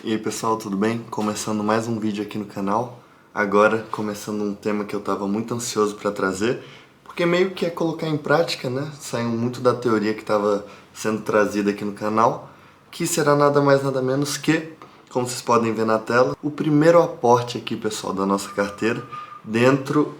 E aí pessoal, tudo bem? Começando mais um vídeo aqui no canal. Agora começando um tema que eu estava muito ansioso para trazer, porque meio que é colocar em prática, né? Saiu muito da teoria que estava sendo trazida aqui no canal, que será nada mais nada menos que, como vocês podem ver na tela, o primeiro aporte aqui, pessoal, da nossa carteira dentro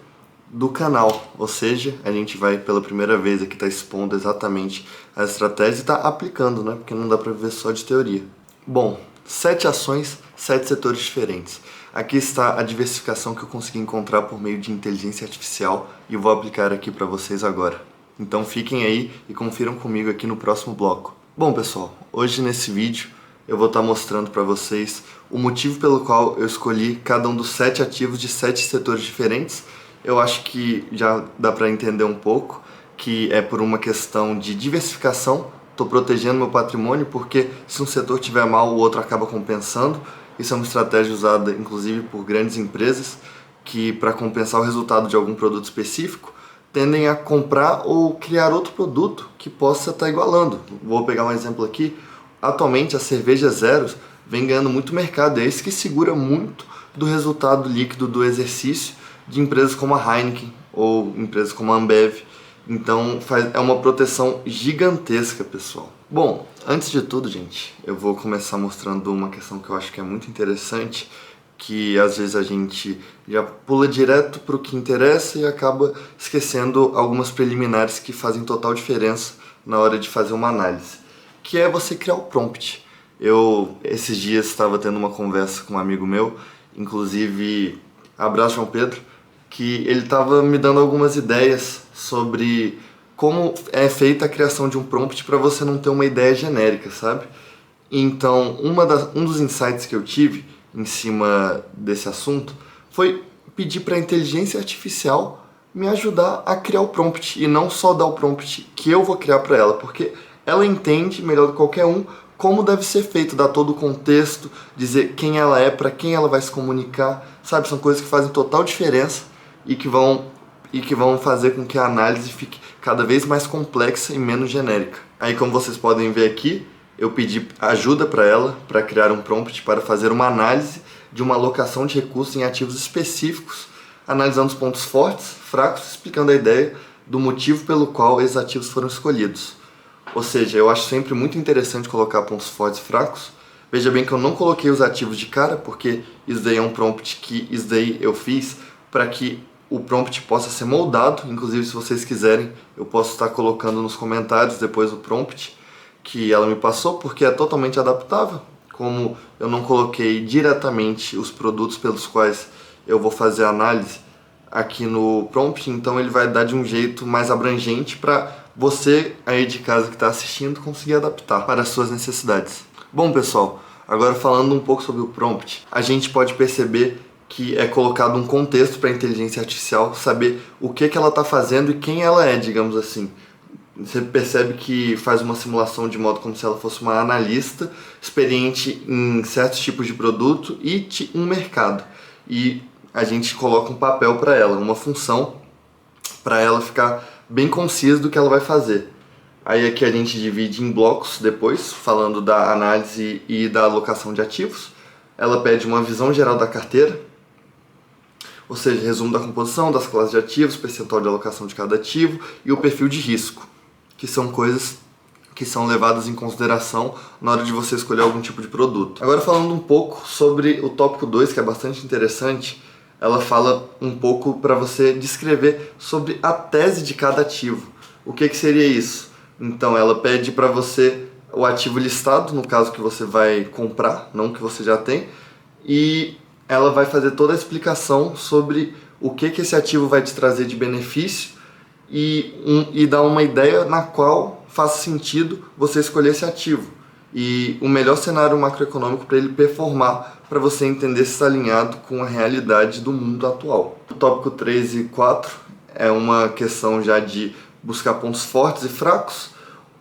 do canal, ou seja, a gente vai pela primeira vez aqui estar expondo exatamente as estratégias e está aplicando, né? Porque não dá para viver só de teoria. Bom, 7 ações, 7 setores diferentes. Aqui está a diversificação que eu consegui encontrar por meio de inteligência artificial e vou aplicar aqui para vocês agora. Então fiquem aí e confiram comigo aqui no próximo bloco. Bom pessoal, hoje nesse vídeo eu vou estar mostrando para vocês o motivo pelo qual eu escolhi cada um dos 7 ativos de 7 setores diferentes. Eu acho que já dá para entender um pouco que é por uma questão de diversificação. Estou protegendo meu patrimônio porque se um setor tiver mal, o outro acaba compensando. Isso é uma estratégia usada inclusive por grandes empresas que, para compensar o resultado de algum produto específico, tendem a comprar ou criar outro produto que possa estar igualando. Vou pegar um exemplo aqui. Atualmente a cerveja zero vem ganhando muito mercado, é isso que segura muito do resultado líquido do exercício de empresas como a Heineken ou empresas como a Ambev. Então é uma proteção gigantesca, pessoal. Bom, antes de tudo, gente, eu vou começar mostrando uma questão que eu acho que é muito interessante, que às vezes a gente já pula direto para o que interessa e acaba esquecendo algumas preliminares que fazem total diferença na hora de fazer uma análise, que é você criar o prompt. Eu, esses dias, estava tendo uma conversa com um amigo meu, inclusive, abraço João Pedro, que ele estava me dando algumas ideias sobre como é feita a criação de um prompt para você não ter uma ideia genérica, sabe? Então, um dos insights que eu tive em cima desse assunto foi pedir para a inteligência artificial me ajudar a criar o prompt e não só dar o prompt que eu vou criar para ela, porque ela entende melhor do que qualquer um como deve ser feito, dar todo o contexto, dizer quem ela é, para quem ela vai se comunicar, sabe? São coisas que fazem total diferença e que vão fazer com que a análise fique cada vez mais complexa e menos genérica. Aí, como vocês podem ver aqui, eu pedi ajuda para ela para criar um prompt para fazer uma análise de uma alocação de recursos em ativos específicos, analisando os pontos fortes, fracos, explicando a ideia do motivo pelo qual esses ativos foram escolhidos. Ou seja, eu acho sempre muito interessante colocar pontos fortes e fracos. Veja bem que eu não coloquei os ativos de cara, porque isso daí é um prompt que isso daí eu fiz para que o prompt possa ser moldado. Inclusive, se vocês quiserem, eu posso estar colocando nos comentários depois o prompt que ela me passou, porque é totalmente adaptável. Como eu não coloquei diretamente os produtos pelos quais eu vou fazer a análise aqui no prompt, então ele vai dar de um jeito mais abrangente para você aí de casa que está assistindo conseguir adaptar para as suas necessidades. Bom pessoal, agora falando um pouco sobre o prompt, a gente pode perceber que é colocado um contexto para a inteligência artificial saber o que ela está fazendo e quem ela é, digamos assim. Você percebe que faz uma simulação de modo como se ela fosse uma analista experiente em certos tipos de produto e um mercado. E a gente coloca um papel para ela, uma função para ela ficar bem concisa do que ela vai fazer. Aí aqui a gente divide em blocos depois, falando da análise e da alocação de ativos. Ela pede uma visão geral da carteira, ou seja, resumo da composição, das classes de ativos, percentual de alocação de cada ativo e o perfil de risco, que são coisas que são levadas em consideração na hora de você escolher algum tipo de produto. Agora falando um pouco sobre o tópico 2, que é bastante interessante, ela fala um pouco para você descrever sobre a tese de cada ativo. O que seria isso? Então ela pede para você o ativo listado, no caso que você vai comprar, não que você já tem, e ela vai fazer toda a explicação sobre o que esse ativo vai te trazer de benefício e dar uma ideia na qual faz sentido você escolher esse ativo. E o melhor cenário macroeconômico para ele performar, para você entender se está alinhado com a realidade do mundo atual. O tópico 3 e 4 é uma questão já de buscar pontos fortes e fracos,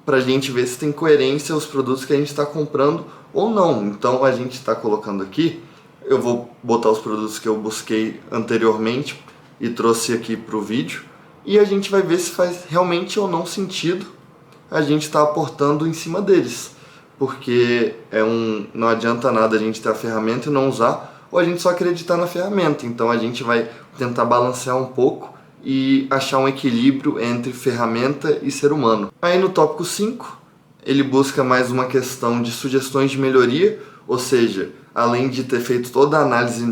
para a gente ver se tem coerência os produtos que a gente está comprando ou não. Então a gente está colocando aqui, eu vou botar os produtos que eu busquei anteriormente e trouxe aqui para o vídeo, e a gente vai ver se faz realmente ou não sentido a gente estar aportando em cima deles. porque não adianta nada a gente ter a ferramenta e não usar, ou a gente só acreditar na ferramenta. Então a gente vai tentar balancear um pouco e achar um equilíbrio entre ferramenta e ser humano. Aí no tópico 5, ele busca mais uma questão de sugestões de melhoria, ou seja, além de ter feito toda a análise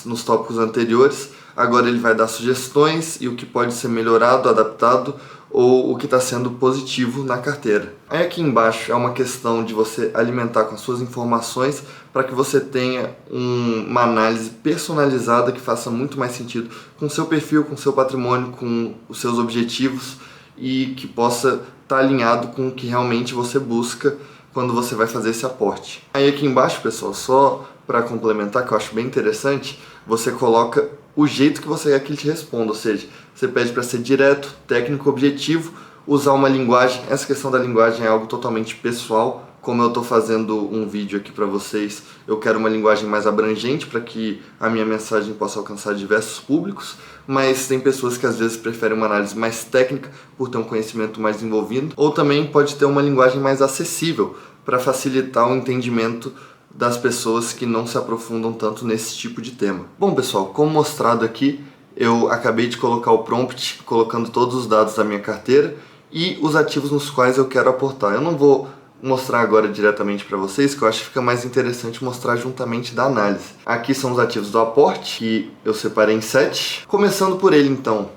nos tópicos anteriores, agora ele vai dar sugestões e o que pode ser melhorado, adaptado, ou o que está sendo positivo na carteira. Aí aqui embaixo é uma questão de você alimentar com as suas informações para que você tenha uma análise personalizada que faça muito mais sentido com o seu perfil, com o seu patrimônio, com os seus objetivos e que possa estar alinhado com o que realmente você busca quando você vai fazer esse aporte. Aí aqui embaixo, pessoal, só para complementar, que eu acho bem interessante, você coloca o jeito que você quer que ele te responda, ou seja, você pede para ser direto, técnico, objetivo, usar uma linguagem. Essa questão da linguagem é algo totalmente pessoal. Como eu estou fazendo um vídeo aqui para vocês, eu quero uma linguagem mais abrangente para que a minha mensagem possa alcançar diversos públicos, mas tem pessoas que às vezes preferem uma análise mais técnica por ter um conhecimento mais desenvolvido, ou também pode ter uma linguagem mais acessível para facilitar o entendimento das pessoas que não se aprofundam tanto nesse tipo de tema. Bom, pessoal, como mostrado aqui, eu acabei de colocar o prompt colocando todos os dados da minha carteira e os ativos nos quais eu quero aportar. Eu não vou mostrar agora diretamente para vocês, que eu acho que fica mais interessante mostrar juntamente da análise. Aqui são os ativos do aporte, que eu separei em 7. Começando por ele, então.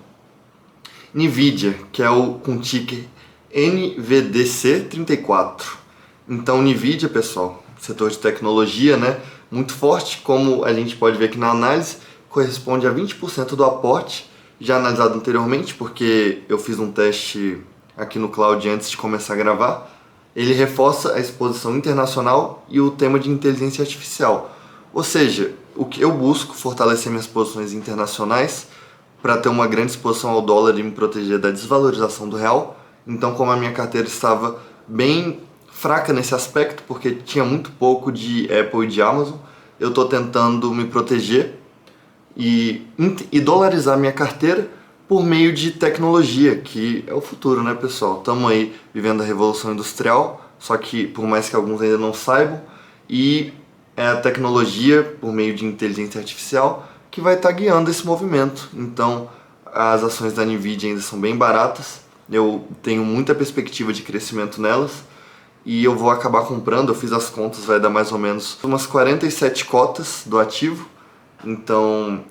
NVIDIA, que é o com ticker NVDC34. Então, NVIDIA, pessoal, setor de tecnologia, né, muito forte, como a gente pode ver aqui na análise, corresponde a 20% do aporte, já analisado anteriormente, porque eu fiz um teste aqui no Cloud antes de começar a gravar. Ele reforça a exposição internacional e o tema de inteligência artificial. Ou seja, o que eu busco fortalecer minhas posições internacionais para ter uma grande exposição ao dólar e me proteger da desvalorização do real. Então, como a minha carteira estava bem fraca nesse aspecto, porque tinha muito pouco de Apple e de Amazon, eu estou tentando me proteger e dolarizar minha carteira por meio de tecnologia, que é o futuro, né, pessoal? Estamos aí vivendo a revolução industrial, só que por mais que alguns ainda não saibam, e é a tecnologia, por meio de inteligência artificial, que vai estar guiando esse movimento. Então, as ações da NVIDIA ainda são bem baratas, eu tenho muita perspectiva de crescimento nelas, e eu vou acabar comprando, eu fiz as contas, vai dar mais ou menos umas 47 cotas do ativo, então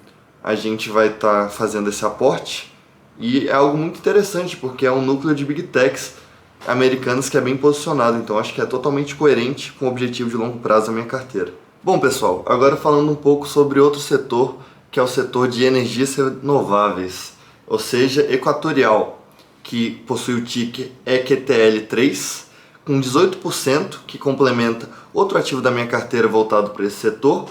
a gente vai estar fazendo esse aporte e é algo muito interessante porque é um núcleo de Big Techs americanas que é bem posicionado, então acho que é totalmente coerente com o objetivo de longo prazo da minha carteira. Bom, pessoal, agora falando um pouco sobre outro setor, que é o setor de energias renováveis, ou seja, Equatorial, que possui o ticker EQTL3, com 18%, que complementa outro ativo da minha carteira voltado para esse setor,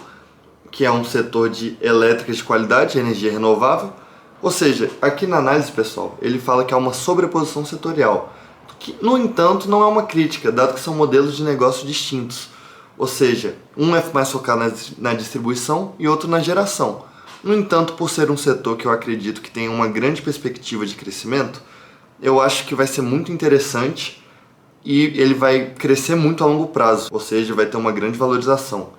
que é um setor de elétricas de qualidade, energia renovável. Ou seja, aqui na análise, pessoal, ele fala que há uma sobreposição setorial, que, no entanto, não é uma crítica, dado que são modelos de negócio distintos. Ou seja, um é mais focado na distribuição e outro na geração. No entanto, por ser um setor que eu acredito que tem uma grande perspectiva de crescimento, eu acho que vai ser muito interessante e ele vai crescer muito a longo prazo, ou seja, vai ter uma grande valorização.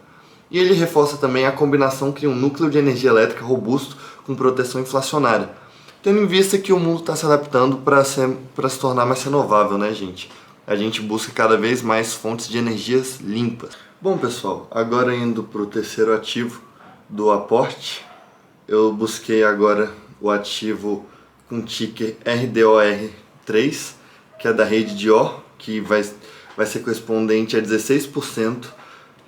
E ele reforça também a combinação que um núcleo de energia elétrica robusto com proteção inflacionária, tendo em vista que o mundo está se adaptando para se tornar mais renovável, né, gente? A gente busca cada vez mais fontes de energias limpas. Bom, pessoal, agora indo para o terceiro ativo do aporte, eu busquei agora o ativo com ticker RDOR3, que é da rede Dior, que vai ser correspondente a 16%,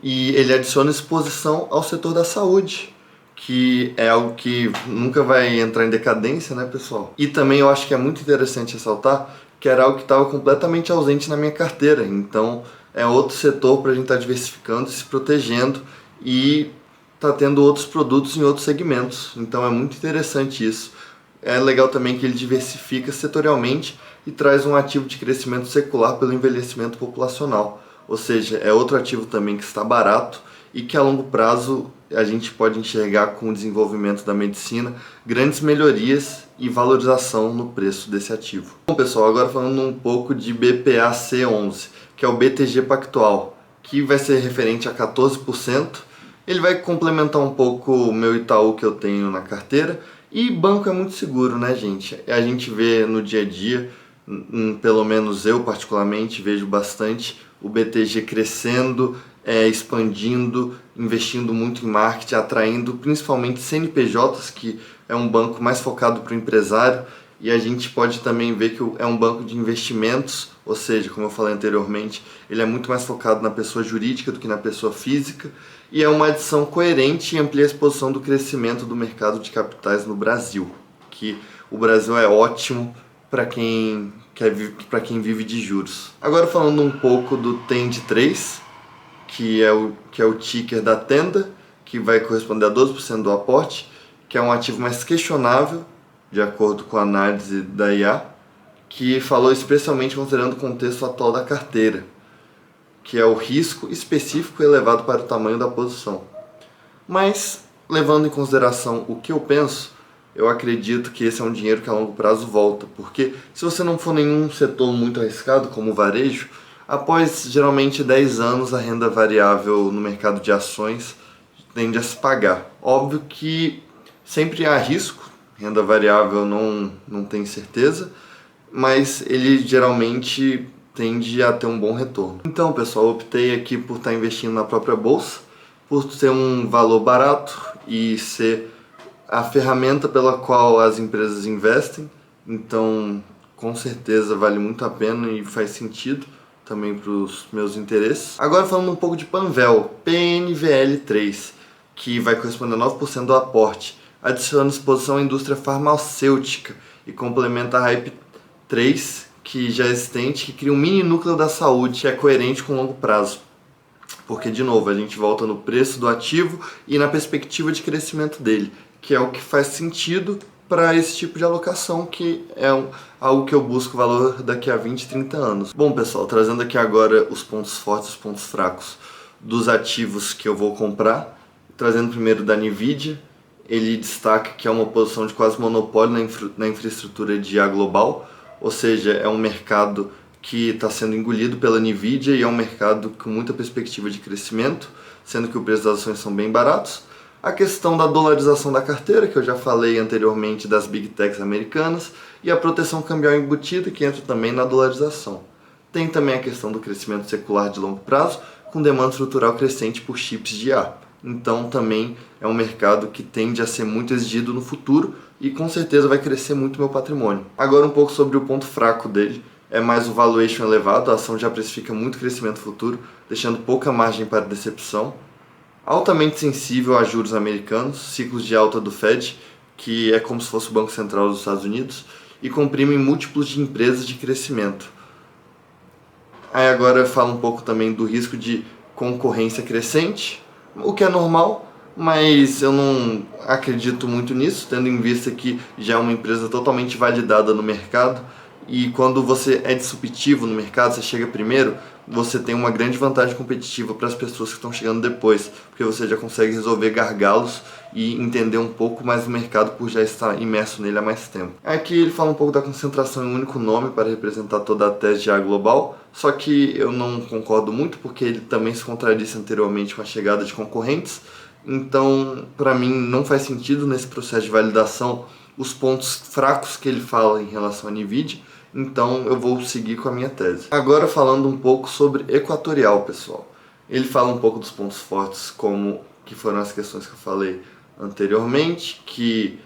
e ele adiciona exposição ao setor da saúde, que é algo que nunca vai entrar em decadência, né, pessoal? E também eu acho que é muito interessante ressaltar que era algo que estava completamente ausente na minha carteira, então é outro setor para a gente estar diversificando, se protegendo e tá tendo outros produtos em outros segmentos, então é muito interessante isso. É legal também que ele diversifica setorialmente e traz um ativo de crescimento secular pelo envelhecimento populacional. Ou seja, é outro ativo também que está barato e que a longo prazo a gente pode enxergar com o desenvolvimento da medicina grandes melhorias e valorização no preço desse ativo. Bom, pessoal, agora falando um pouco de BPAC11, que é o BTG Pactual, que vai ser referente a 14%. Ele vai complementar um pouco o meu Itaú que eu tenho na carteira. E banco é muito seguro, né, gente? A gente vê no dia a dia, pelo menos eu particularmente vejo bastante o BTG crescendo, expandindo, investindo muito em marketing, atraindo principalmente CNPJs, que é um banco mais focado para o empresário. E a gente pode também ver que é um banco de investimentos, ou seja, como eu falei anteriormente, ele é muito mais focado na pessoa jurídica do que na pessoa física, e é uma adição coerente e amplia a exposição do crescimento do mercado de capitais no Brasil, que o Brasil é ótimo para quem vive de juros. Agora falando um pouco do TEND3, que é o ticker da Tenda, que vai corresponder a 12% do aporte, que é um ativo mais questionável, de acordo com a análise da IA, que falou especialmente considerando o contexto atual da carteira, que é o risco específico elevado para o tamanho da posição. Mas, levando em consideração o que eu penso, eu acredito que esse é um dinheiro que a longo prazo volta, porque se você não for nenhum setor muito arriscado, como o varejo, após geralmente 10 anos a renda variável no mercado de ações tende a se pagar. Óbvio que sempre há risco, renda variável não tem certeza, mas ele geralmente tende a ter um bom retorno. Então, pessoal, eu optei aqui por estar investindo na própria bolsa, por ser um valor barato e ser a ferramenta pela qual as empresas investem. Então, com certeza vale muito a pena e faz sentido também para os meus interesses. Agora falando um pouco de Panvel, PNVL3, que vai corresponder a 9% do aporte, adiciona exposição à indústria farmacêutica e complementa a Hype 3, que já é existente, que cria um mini núcleo da saúde que é coerente com o longo prazo. Porque, de novo, a gente volta no preço do ativo e na perspectiva de crescimento dele, que é o que faz sentido para esse tipo de alocação, que é algo que eu busco valor daqui a 20, 30 anos. Bom, pessoal, trazendo aqui agora os pontos fortes e os pontos fracos dos ativos que eu vou comprar, trazendo primeiro da NVIDIA. Ele destaca que é uma posição de quase monopólio na infraestrutura de IA global, ou seja, é um mercado que está sendo engolido pela NVIDIA e é um mercado com muita perspectiva de crescimento, sendo que o preço das ações são bem baratos. A questão da dolarização da carteira, que eu já falei anteriormente das Big Techs americanas, e a proteção cambial embutida, que entra também na dolarização. Tem também a questão do crescimento secular de longo prazo, com demanda estrutural crescente por chips de IA. Então também é um mercado que tende a ser muito exigido no futuro e com certeza vai crescer muito meu patrimônio. Agora um pouco sobre o ponto fraco dele, é mais o valuation elevado, a ação já precifica muito crescimento futuro, deixando pouca margem para decepção. Altamente sensível a juros americanos, ciclos de alta do Fed, que é como se fosse o Banco Central dos Estados Unidos, e comprime múltiplos de empresas de crescimento. Aí agora eu falo um pouco também do risco de concorrência crescente, o que é normal, mas eu não acredito muito nisso, tendo em vista que já é uma empresa totalmente validada no mercado, e quando você é disruptivo no mercado, você chega primeiro, você tem uma grande vantagem competitiva para as pessoas que estão chegando depois, porque você já consegue resolver gargalos e entender um pouco mais do mercado por já estar imerso nele há mais tempo. Aqui ele fala um pouco da concentração em um único nome para representar toda a tese de IA global, só que eu não concordo muito porque ele também se contradisse anteriormente com a chegada de concorrentes, então para mim não faz sentido nesse processo de validação os pontos fracos que ele fala em relação à NVIDIA, então eu vou seguir com a minha tese. Agora falando um pouco sobre Equatorial, pessoal. Ele fala um pouco dos pontos fortes, como que foram as questões que eu falei anteriormente, que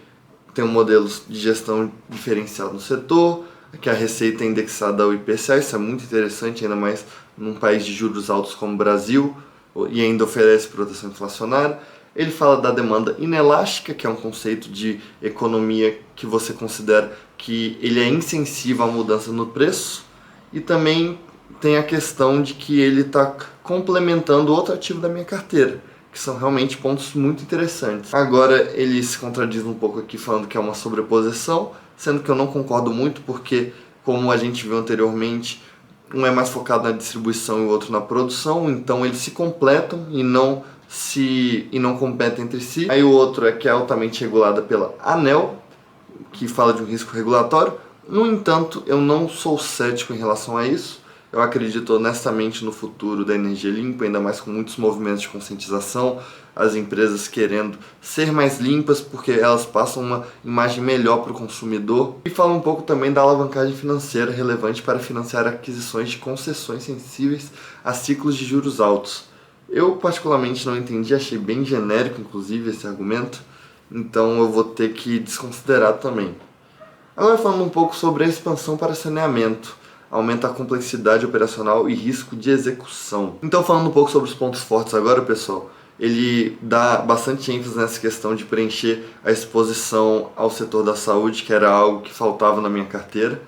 tem um modelo de gestão diferenciado no setor, que a receita é indexada ao IPCA, isso é muito interessante, ainda mais num país de juros altos como o Brasil, e ainda oferece proteção inflacionária. Ele fala da demanda inelástica, que é um conceito de economia que você considera que ele é insensível à mudança no preço, e também tem a questão de que ele está complementando outro ativo da minha carteira, que são realmente pontos muito interessantes. Agora ele se contradiz um pouco aqui falando que é uma sobreposição, sendo que eu não concordo muito, porque como a gente viu anteriormente, um é mais focado na distribuição e o outro na produção, então eles se completam e não competem entre si. Aí o outro é que é altamente regulada pela ANEEL, que fala de um risco regulatório. No entanto, eu não sou cético em relação a isso. Eu acredito honestamente no futuro da energia limpa, ainda mais com muitos movimentos de conscientização, as empresas querendo ser mais limpas porque elas passam uma imagem melhor para o consumidor. E fala um pouco também da alavancagem financeira relevante para financiar aquisições de concessões sensíveis a ciclos de juros altos. Eu particularmente não entendi, achei bem genérico inclusive esse argumento, então eu vou ter que desconsiderar também. Agora falando um pouco sobre a expansão para saneamento, aumenta a complexidade operacional e risco de execução. Então falando um pouco sobre os pontos fortes agora, pessoal, ele dá bastante ênfase nessa questão de preencher a exposição ao setor da saúde, que era algo que faltava na minha carteira.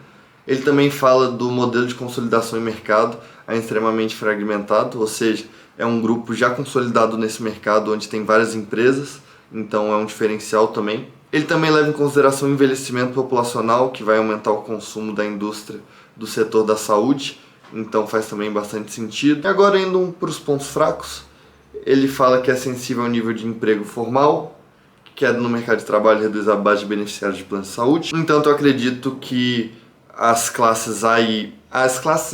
Ele também fala do modelo de consolidação em mercado, é extremamente fragmentado, ou seja, é um grupo já consolidado nesse mercado onde tem várias empresas, então é um diferencial também. Ele também leva em consideração o envelhecimento populacional, que vai aumentar o consumo da indústria do setor da saúde, então faz também bastante sentido. E agora indo para os pontos fracos, ele fala que é sensível ao nível de emprego formal, queda no mercado de trabalho reduz a base de beneficiários de plano de saúde. No entanto, eu acredito que as classes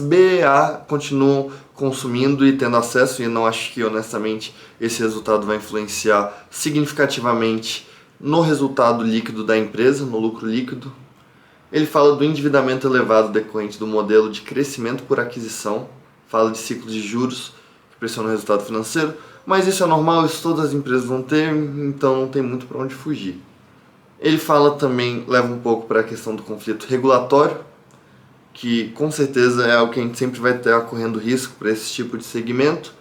B e A continuam consumindo e tendo acesso, e não acho que honestamente esse resultado vai influenciar significativamente no resultado líquido da empresa, no lucro líquido. Ele fala do endividamento elevado decorrente do modelo de crescimento por aquisição, fala de ciclos de juros que pressionam o resultado financeiro, mas isso é normal, isso todas as empresas vão ter, então não tem muito para onde fugir. Ele fala também, leva um pouco para a questão do conflito regulatório, que com certeza é algo que a gente sempre vai estar correndo risco para esse tipo de segmento,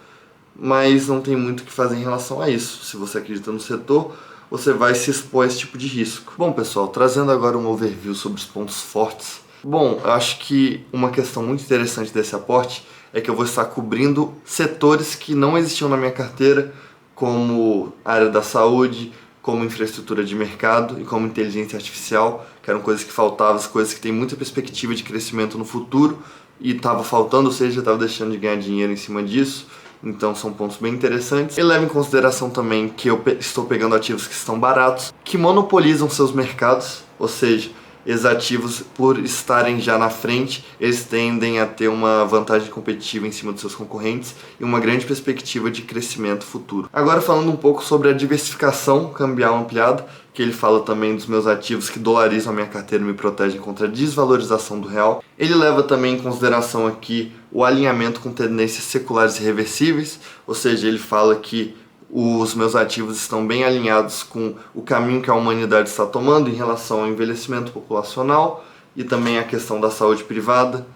mas não tem muito o que fazer em relação a isso. Se você acredita no setor, você vai se expor a esse tipo de risco. Bom, pessoal, trazendo agora um overview sobre os pontos fortes. Bom, eu acho que uma questão muito interessante desse aporte é que eu vou estar cobrindo setores que não existiam na minha carteira, como a área da saúde, como infraestrutura de mercado e como inteligência artificial, que eram coisas que faltavam, as coisas que têm muita perspectiva de crescimento no futuro e estava faltando, ou seja, estava deixando de ganhar dinheiro em cima disso. Então são pontos bem interessantes. Ele leva em consideração também que eu estou pegando ativos que estão baratos, que monopolizam seus mercados, ou seja, esses ativos, por estarem já na frente, eles tendem a ter uma vantagem competitiva em cima dos seus concorrentes e uma grande perspectiva de crescimento futuro. Agora falando um pouco sobre a diversificação cambial ampliada, que ele fala também dos meus ativos que dolarizam a minha carteira e me protegem contra a desvalorização do real. Ele leva também em consideração aqui o alinhamento com tendências seculares e reversíveis, ou seja, ele fala que os meus ativos estão bem alinhados com o caminho que a humanidade está tomando em relação ao envelhecimento populacional e também a questão da saúde privada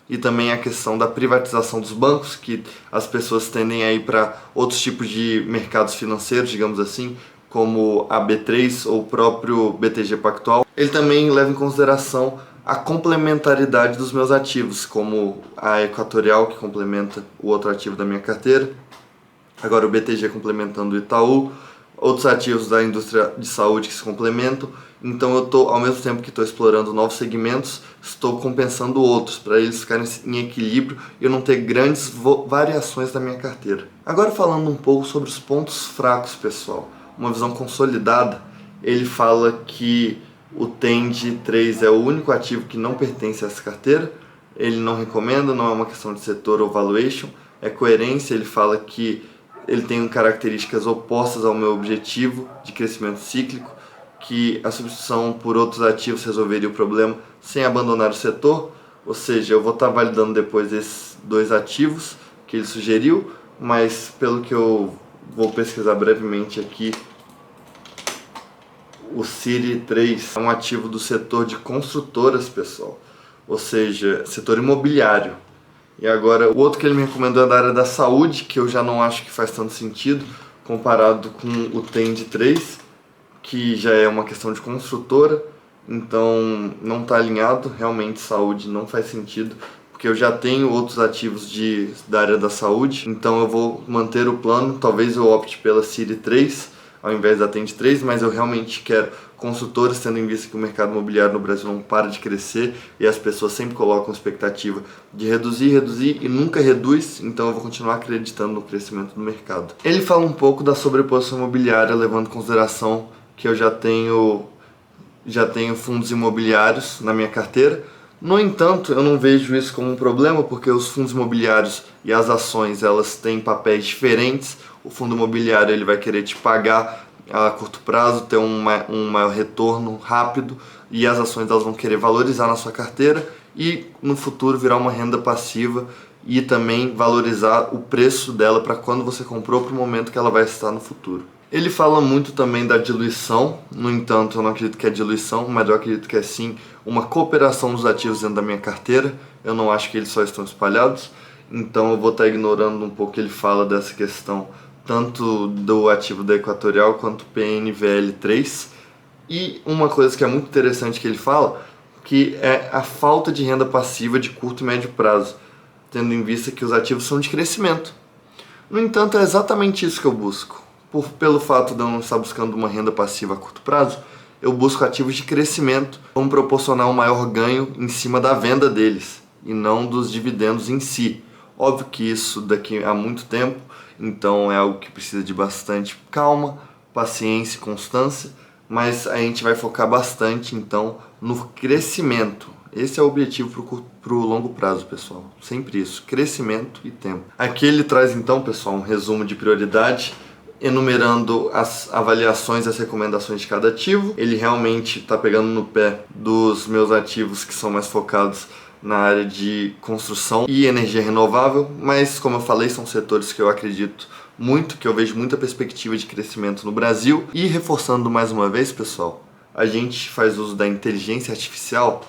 e também a questão da privatização dos bancos, que as pessoas tendem a ir para outros tipos de mercados financeiros, digamos assim, como a B3 ou o próprio BTG Pactual. Ele também leva em consideração a complementaridade dos meus ativos, como a Equatorial, que complementa o outro ativo da minha carteira, agora o BTG complementando o Itaú, outros ativos da indústria de saúde que se complementam. Então eu estou, ao mesmo tempo que estou explorando novos segmentos, estou compensando outros, para eles ficarem em equilíbrio e eu não ter grandes variações da minha carteira. Agora falando um pouco sobre os pontos fracos, pessoal. Uma visão consolidada, ele fala que o TEND 3 é o único ativo que não pertence a essa carteira, ele não recomenda, não é uma questão de setor ou valuation, é coerência, ele fala que ele tem características opostas ao meu objetivo de crescimento cíclico, que a substituição por outros ativos resolveria o problema sem abandonar o setor, ou seja, eu vou estar validando depois esses dois ativos que ele sugeriu, mas pelo que eu vou pesquisar brevemente aqui, o CIRI 3 é um ativo do setor de construtoras, pessoal, ou seja, setor imobiliário. E agora, o outro que ele me recomendou é da área da saúde, que eu já não acho que faz tanto sentido, comparado com o TEND 3, que já é uma questão de construtora, então não está alinhado, realmente saúde não faz sentido, porque eu já tenho outros ativos da área da saúde, então eu vou manter o plano, talvez eu opte pela CIRI 3, ao invés da TEND 3, mas eu realmente quero consultoras, tendo em vista que o mercado imobiliário no Brasil não para de crescer e as pessoas sempre colocam expectativa de reduzir e nunca reduz, então eu vou continuar acreditando no crescimento do mercado. Ele fala um pouco da sobreposição imobiliária, levando em consideração que eu já tenho fundos imobiliários na minha carteira, No entanto, eu não vejo isso como um problema, porque os fundos imobiliários e as ações, elas têm papéis diferentes. O fundo imobiliário ele vai querer te pagar a curto prazo, ter um maior retorno rápido, e as ações elas vão querer valorizar na sua carteira e no futuro virar uma renda passiva e também valorizar o preço dela para quando você comprou para o momento que ela vai estar no futuro. Ele fala muito também da diluição, no entanto eu não acredito que é diluição, mas eu acredito que é sim uma cooperação dos ativos dentro da minha carteira. Eu não acho que eles só estão espalhados, então eu vou estar ignorando um pouco que ele fala dessa questão tanto do ativo da Equatorial quanto PNVL3. E uma coisa que é muito interessante que ele fala, que é a falta de renda passiva de curto e médio prazo, tendo em vista que os ativos são de crescimento. No entanto, é exatamente isso que eu busco. Pelo fato de eu não estar buscando uma renda passiva a curto prazo, eu busco ativos de crescimento, vão proporcionar um maior ganho em cima da venda deles, e não dos dividendos em si. Óbvio que isso daqui a muito tempo, então é algo que precisa de bastante calma, paciência e constância, mas a gente vai focar bastante então no crescimento. Esse é o objetivo para o longo prazo, pessoal. Sempre isso, crescimento e tempo. Aqui ele traz então, pessoal, um resumo de prioridade, enumerando as avaliações e as recomendações de cada ativo. Ele realmente está pegando no pé dos meus ativos que são mais focados na área de construção e energia renovável, mas como eu falei, são setores que eu acredito muito, que eu vejo muita perspectiva de crescimento no Brasil. E reforçando mais uma vez, pessoal, a gente faz uso da inteligência artificial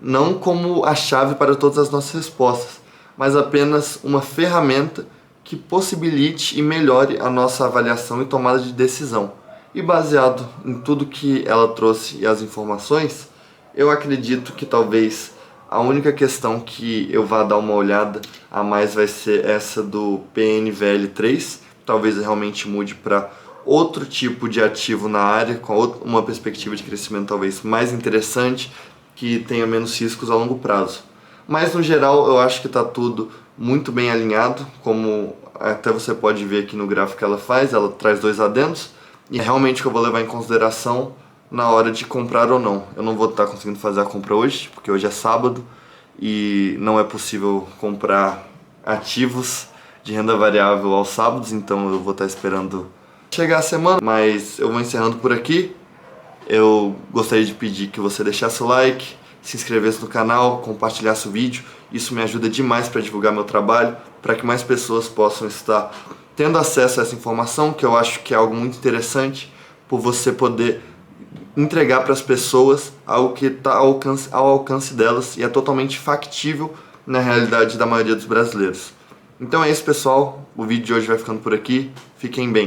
não como a chave para todas as nossas respostas, mas apenas uma ferramenta que possibilite e melhore a nossa avaliação e tomada de decisão. E baseado em tudo que ela trouxe e as informações, eu acredito que talvez a única questão que eu vá dar uma olhada a mais vai ser essa do PNVL3. Talvez eu realmente mude para outro tipo de ativo na área, com uma perspectiva de crescimento talvez mais interessante, que tenha menos riscos a longo prazo. Mas no geral eu acho que está tudo muito bem alinhado, como até você pode ver aqui no gráfico que ela traz 2 adendos, e é realmente que eu vou levar em consideração na hora de comprar ou não. Eu não vou estar conseguindo fazer a compra hoje, porque hoje é sábado e não é possível comprar ativos de renda variável aos sábados, então eu vou estar esperando chegar a semana, mas eu vou encerrando por aqui. Eu gostaria de pedir que você deixasse o like, se inscrevesse no canal, compartilhasse o vídeo. Isso me ajuda demais para divulgar meu trabalho, para que mais pessoas possam estar tendo acesso a essa informação, que eu acho que é algo muito interessante, por você poder entregar para as pessoas algo que está ao alcance delas e é totalmente factível na realidade da maioria dos brasileiros. Então é isso, pessoal. O vídeo de hoje vai ficando por aqui. Fiquem bem.